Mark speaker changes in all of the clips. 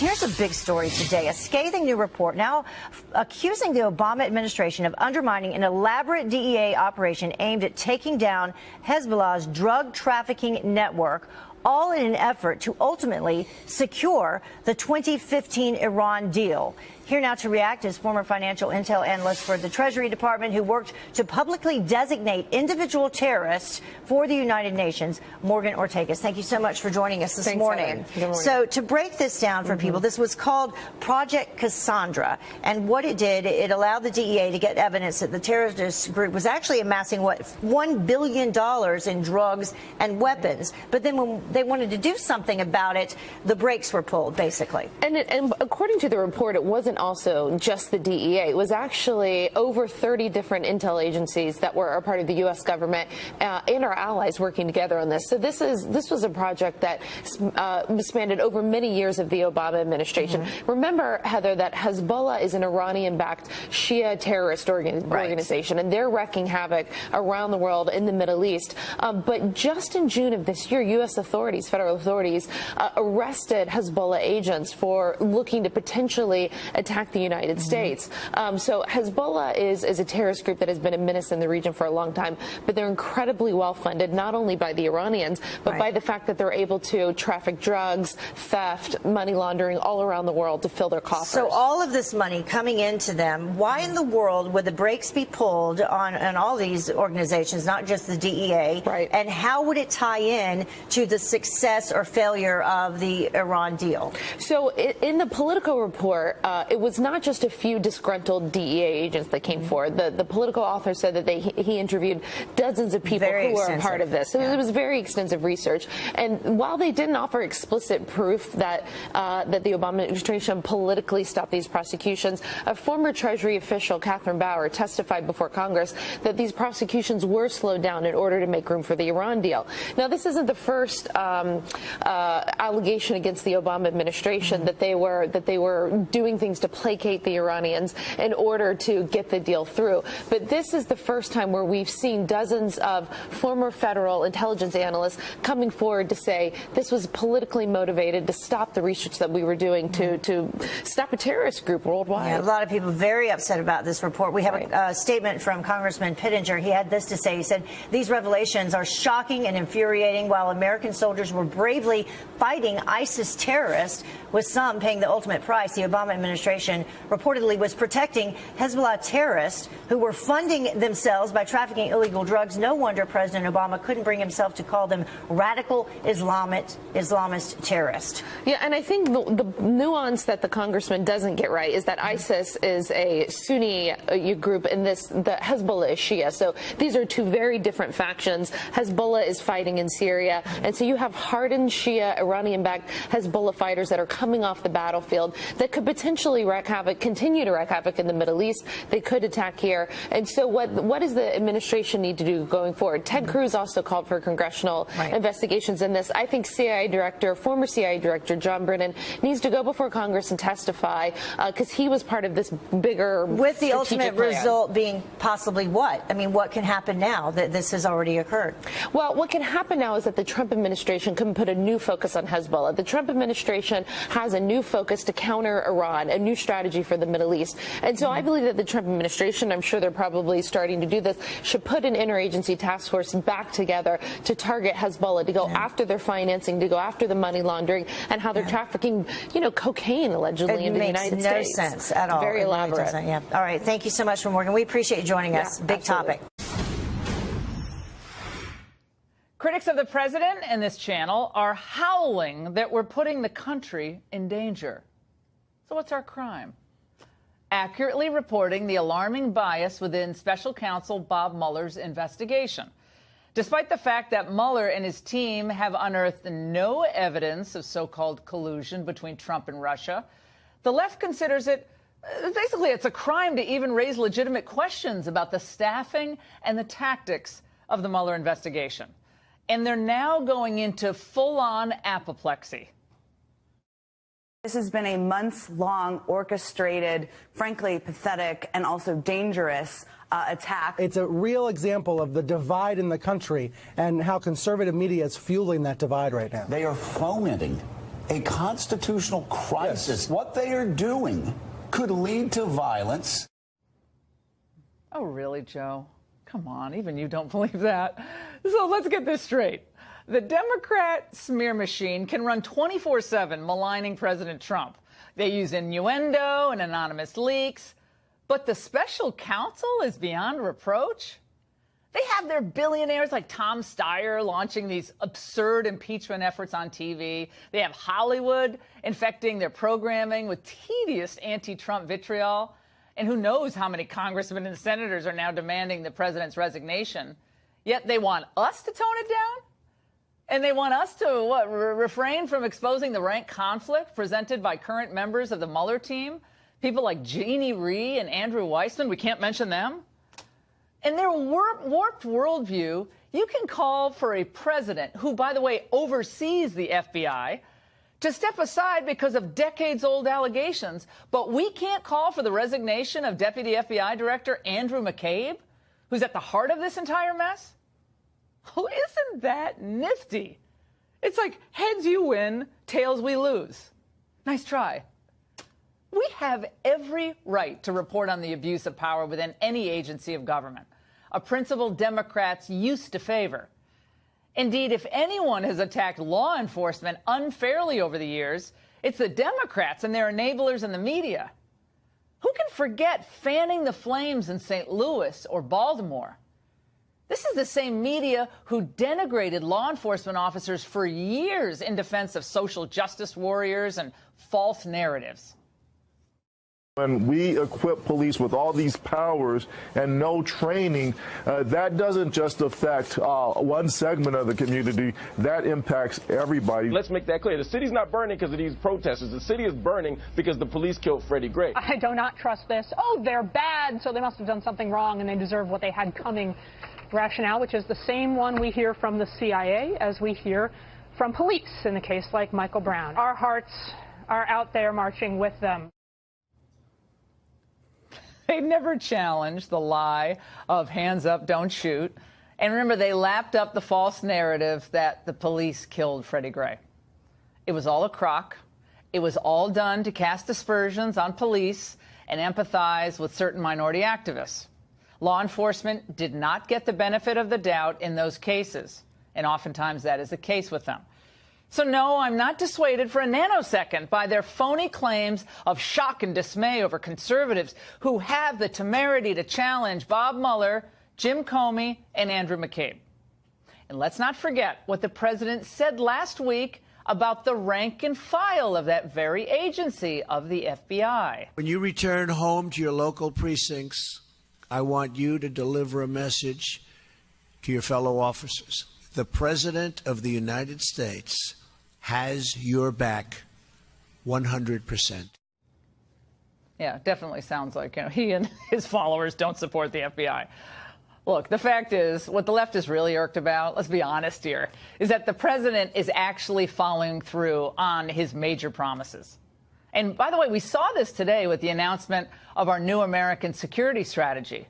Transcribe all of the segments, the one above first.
Speaker 1: Here's a big story today. A scathing new report now accusing the Obama administration of undermining an elaborate DEA operation aimed at taking down Hezbollah's drug trafficking network, all in an effort to ultimately secure the 2015 Iran deal. Here now to react is former financial intel analyst for the Treasury Department who worked to publicly designate individual terrorists for the United Nations, Morgan Ortagus. Thank you so much for joining us this morning.
Speaker 2: Good morning.
Speaker 1: So to break this down for people, this was called Project Cassandra. And what it did, it allowed the DEA to get evidence that the terrorist group was actually amassing, $1 billion in drugs and weapons. But then when they wanted to do something about it, the brakes were pulled, basically.
Speaker 2: And according to the report, it wasn't also just the DEA. It was actually over 30 different intel agencies that were a part of the U.S. government and our allies working together on this. So this was a project that spanned over many years of the Obama administration. Remember, Heather, that Hezbollah is an Iranian-backed Shia terrorist organization, and they're wreaking havoc around the world in the Middle East. But just in June of this year, U.S. authorities, federal authorities, arrested Hezbollah agents for looking to potentially attack the United States. So Hezbollah is a terrorist group that has been a menace in the region for a long time, but they're incredibly well funded, not only by the Iranians, but by the fact that they're able to traffic drugs, theft, money laundering all around the world to fill their coffers.
Speaker 1: So all of this money coming into them, why in the world would the brakes be pulled on all these organizations, not just the DEA? And how would it tie in to the success or failure of the Iran deal?
Speaker 2: So in the Politico report, it was not just a few disgruntled DEA agents that came forward. The Politico author said that he interviewed dozens of people who were a part of this. So it was very extensive research. And while they didn't offer explicit proof that the Obama administration politically stopped these prosecutions, a former Treasury official, Catherine Bauer, testified before Congress that these prosecutions were slowed down in order to make room for the Iran deal. Now, this isn't the first allegation against the Obama administration that they were doing things to placate the Iranians in order to get the deal through. But this is the first time where we've seen dozens of former federal intelligence analysts coming forward to say this was politically motivated to stop the research that we were doing to stop a terrorist group worldwide.
Speaker 1: Yeah, a lot of people very upset about this report. We have a statement from Congressman Pittenger. He had this to say. He said, "These revelations are shocking and infuriating. While American soldiers were bravely fighting ISIS terrorists, with some paying the ultimate price, the Obama administration reportedly was protecting Hezbollah terrorists who were funding themselves by trafficking illegal drugs. No wonder President Obama couldn't bring himself to call them radical Islamist terrorists."
Speaker 2: Yeah, and I think the nuance that the congressman doesn't get right is that ISIS is a Sunni group and the Hezbollah is Shia. So these are two very different factions. Hezbollah is fighting in Syria, and so you have hardened Shia, Iranian-backed Hezbollah fighters that are coming off the battlefield that could potentially continue to wreak havoc in the Middle East. They could attack here. And so what does the administration need to do going forward? Ted Cruz also called for congressional investigations in this. I think former CIA Director John Brennan needs to go before Congress and testify because he was part of this bigger
Speaker 1: with the ultimate result being possibly what? I mean, what can happen now that this has already occurred?
Speaker 2: Well, what can happen now is that the Trump administration can put a new focus on Hezbollah. The Trump administration has a new focus to counter Iran, a new strategy for the Middle East. And so I believe that the Trump administration, I'm sure they're probably starting to do this, should put an interagency task force back together to target Hezbollah, to go after their financing, to go after the money laundering, and how they're trafficking, cocaine allegedly into the United States.
Speaker 1: It makes no sense at all.
Speaker 2: Very elaborate.
Speaker 1: All right. Thank you so much, Morgan. We appreciate you joining us. Big topic.
Speaker 3: Critics of the president and this channel are howling that we're putting the country in danger. So what's our crime? Accurately reporting the alarming bias within special counsel Bob Mueller's investigation. Despite the fact that Mueller and his team have unearthed no evidence of so-called collusion between Trump and Russia, the left considers it basically it's a crime to even raise legitimate questions about the staffing and the tactics of the Mueller investigation. And they're now going into full-on apoplexy.
Speaker 4: This has been a months-long, orchestrated, frankly pathetic, and also dangerous attack.
Speaker 5: It's a real example of the divide in the country and how conservative media is fueling that divide right now.
Speaker 6: They are fomenting a constitutional crisis.
Speaker 7: Yes.
Speaker 6: What they are doing could lead to violence.
Speaker 3: Oh, really, Joe? Come on, even you don't believe that. So let's get this straight. The Democrat smear machine can run 24/7 maligning President Trump. They use innuendo and anonymous leaks. But the special counsel is beyond reproach? They have their billionaires like Tom Steyer launching these absurd impeachment efforts on TV. They have Hollywood infecting their programming with tedious anti-Trump vitriol. And who knows how many congressmen and senators are now demanding the president's resignation. Yet they want us to tone it down? And they want us to, refrain from exposing the rank conflict presented by current members of the Mueller team? People like Jeannie Rhee and Andrew Weissman, we can't mention them? In their warped worldview, you can call for a president who, by the way, oversees the FBI to step aside because of decades-old allegations, but we can't call for the resignation of Deputy FBI Director Andrew McCabe, who's at the heart of this entire mess? Oh, isn't that nifty? It's like heads you win, tails we lose. Nice try. We have every right to report on the abuse of power within any agency of government, a principle Democrats used to favor. Indeed, if anyone has attacked law enforcement unfairly over the years, it's the Democrats and their enablers in the media. Who can forget fanning the flames in St. Louis or Baltimore? This is the same media who denigrated law enforcement officers for years in defense of social justice warriors and false narratives.
Speaker 8: When we equip police with all these powers and no training, that doesn't just affect one segment of the community. That impacts everybody.
Speaker 7: Let's make that clear. The city's not burning because of these protesters. The city is burning because the police killed Freddie Gray.
Speaker 9: I do not trust this. Oh, they're bad, so they must have done something wrong and they deserve what they had coming rationale, which is the same one we hear from the CIA as we hear from police in a case like Michael Brown. Our hearts are out there marching with them.
Speaker 3: They never challenged the lie of hands up, don't shoot. And remember, they lapped up the false narrative that the police killed Freddie Gray. It was all a crock. It was all done to cast aspersions on police and empathize with certain minority activists. Law enforcement did not get the benefit of the doubt in those cases, and oftentimes that is the case with them. So no, I'm not dissuaded for a nanosecond by their phony claims of shock and dismay over conservatives who have the temerity to challenge Bob Mueller, Jim Comey, and Andrew McCabe. And let's not forget what the president said last week about the rank and file of that very agency of the FBI.
Speaker 10: When you return home to your local precincts, I want you to deliver a message to your fellow officers. The President of the United States has your back 100%.
Speaker 3: Yeah, definitely sounds like he and his followers don't support the FBI. Look, the fact is, what the left is really irked about, let's be honest here, is that the president is actually following through on his major promises. And by the way, we saw this today with the announcement of our new American security strategy.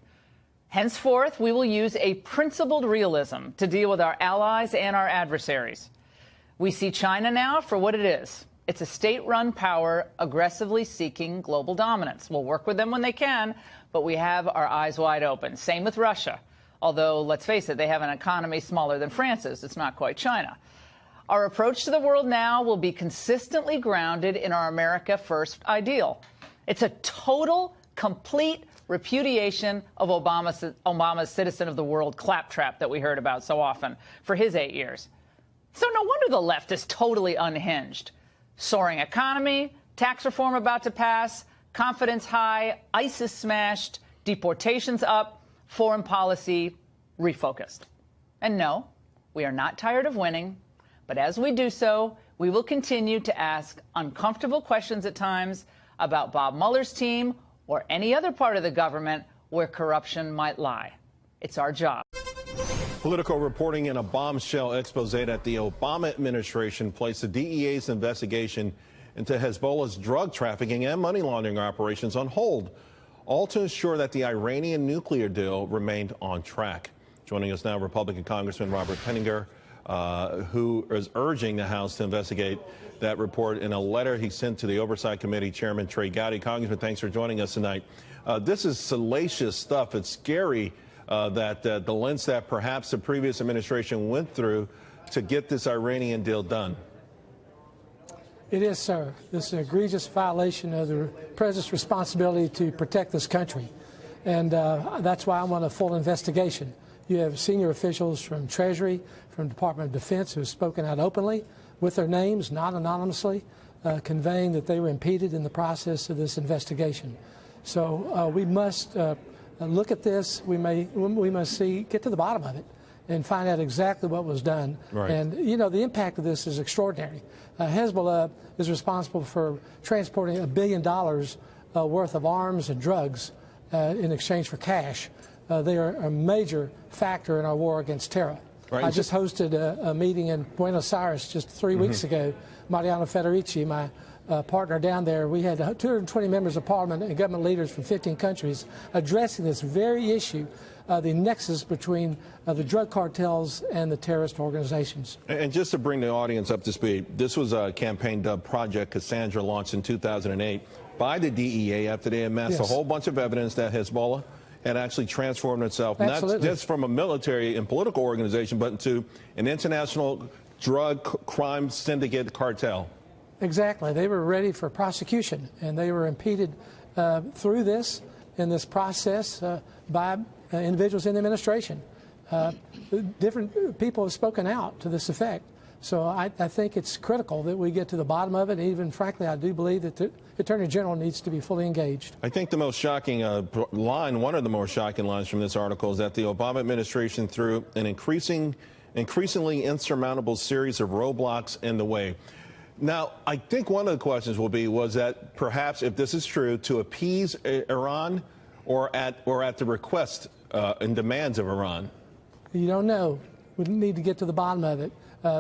Speaker 3: Henceforth, we will use a principled realism to deal with our allies and our adversaries. We see China now for what it is. It's a state-run power aggressively seeking global dominance. We'll work with them when they can, but we have our eyes wide open. Same with Russia. Although, let's face it, they have an economy smaller than France's. It's not quite China. Our approach to the world now will be consistently grounded in our America First ideal. It's a total, complete repudiation of Obama's citizen of the world claptrap that we heard about so often for his 8 years. So no wonder the left is totally unhinged. Soaring economy, tax reform about to pass, confidence high, ISIS smashed, deportations up, foreign policy refocused. And no, we are not tired of winning, but as we do so, we will continue to ask uncomfortable questions at times about Bob Mueller's team or any other part of the government where corruption might lie. It's our job.
Speaker 11: Politico reporting in a bombshell expose that the Obama administration placed the DEA's investigation into Hezbollah's drug trafficking and money laundering operations on hold, all to ensure that the Iranian nuclear deal remained on track. Joining us now, Republican Congressman Robert Pettinger. who is urging the House to investigate that report in a letter he sent to the Oversight Committee Chairman Trey Gowdy. Congressman, thanks for joining us tonight. This is salacious stuff. It's scary that the lens that perhaps the previous administration went through to get this Iranian deal done.
Speaker 12: It is, sir. This is an egregious violation of the president's responsibility to protect this country. And that's why I want a full investigation. You have senior officials from Treasury, from Department of Defense who have spoken out openly with their names, not anonymously, conveying that they were impeded in the process of this investigation. So we must look at this. We must get to the bottom of it and find out exactly what was done.
Speaker 11: Right.
Speaker 12: And, you know, the impact of this is extraordinary. Hezbollah is responsible for transporting $1 billion worth of arms and drugs in exchange for cash. They are a major factor in our war against terror.
Speaker 11: Right.
Speaker 12: I just hosted a meeting in Buenos Aires just 3 weeks ago. Mariano Federici, my partner down there, we had 220 members of parliament and government leaders from 15 countries addressing this very issue, the nexus between the drug cartels and the terrorist organizations.
Speaker 11: And just to bring the audience up to speed, this was a campaign dubbed Project Cassandra, launched in 2008 by the DEA after they amassed a whole bunch of evidence that Hezbollah had actually transformed itself, not just from a military and political organization, but into an international drug crime syndicate cartel.
Speaker 12: Exactly. They were ready for prosecution, and they were impeded through this, in this process, by individuals in the administration. Different people have spoken out to this effect. So I think it's critical that we get to the bottom of it. Even, frankly, I do believe that the Attorney General needs to be fully engaged.
Speaker 11: I think the most shocking line, one of the most shocking lines from this article, is that the Obama administration threw an increasingly insurmountable series of roadblocks in the way. Now, I think one of the questions will be, was that perhaps, if this is true, to appease Iran or at the request and demands of Iran?
Speaker 12: You don't know. We need to get to the bottom of it.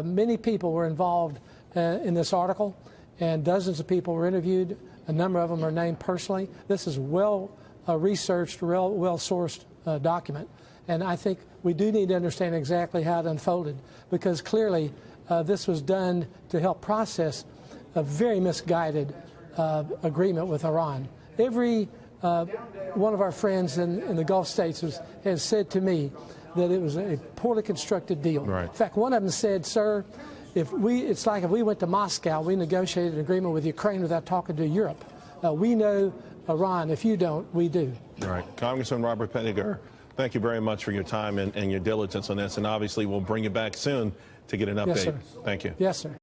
Speaker 12: Many people were involved in this article, and dozens of people were interviewed. A number of them are named personally. This is well researched, well sourced document. And I think we do need to understand exactly how it unfolded, because clearly this was done to help process a very misguided agreement with Iran. Every one of our friends in the Gulf states has said to me that it was a poorly constructed deal.
Speaker 11: Right.
Speaker 12: In fact, one of them said, sir, it's like if we went to Moscow, we negotiated an agreement with Ukraine without talking to Europe. We know Iran. If you don't, we do.
Speaker 11: All right. Congressman Robert Pettiger, thank you very much for your time and your diligence on this. And obviously, we'll bring you back soon to get an update.
Speaker 12: Yes, sir.
Speaker 11: Thank you.
Speaker 12: Yes, sir.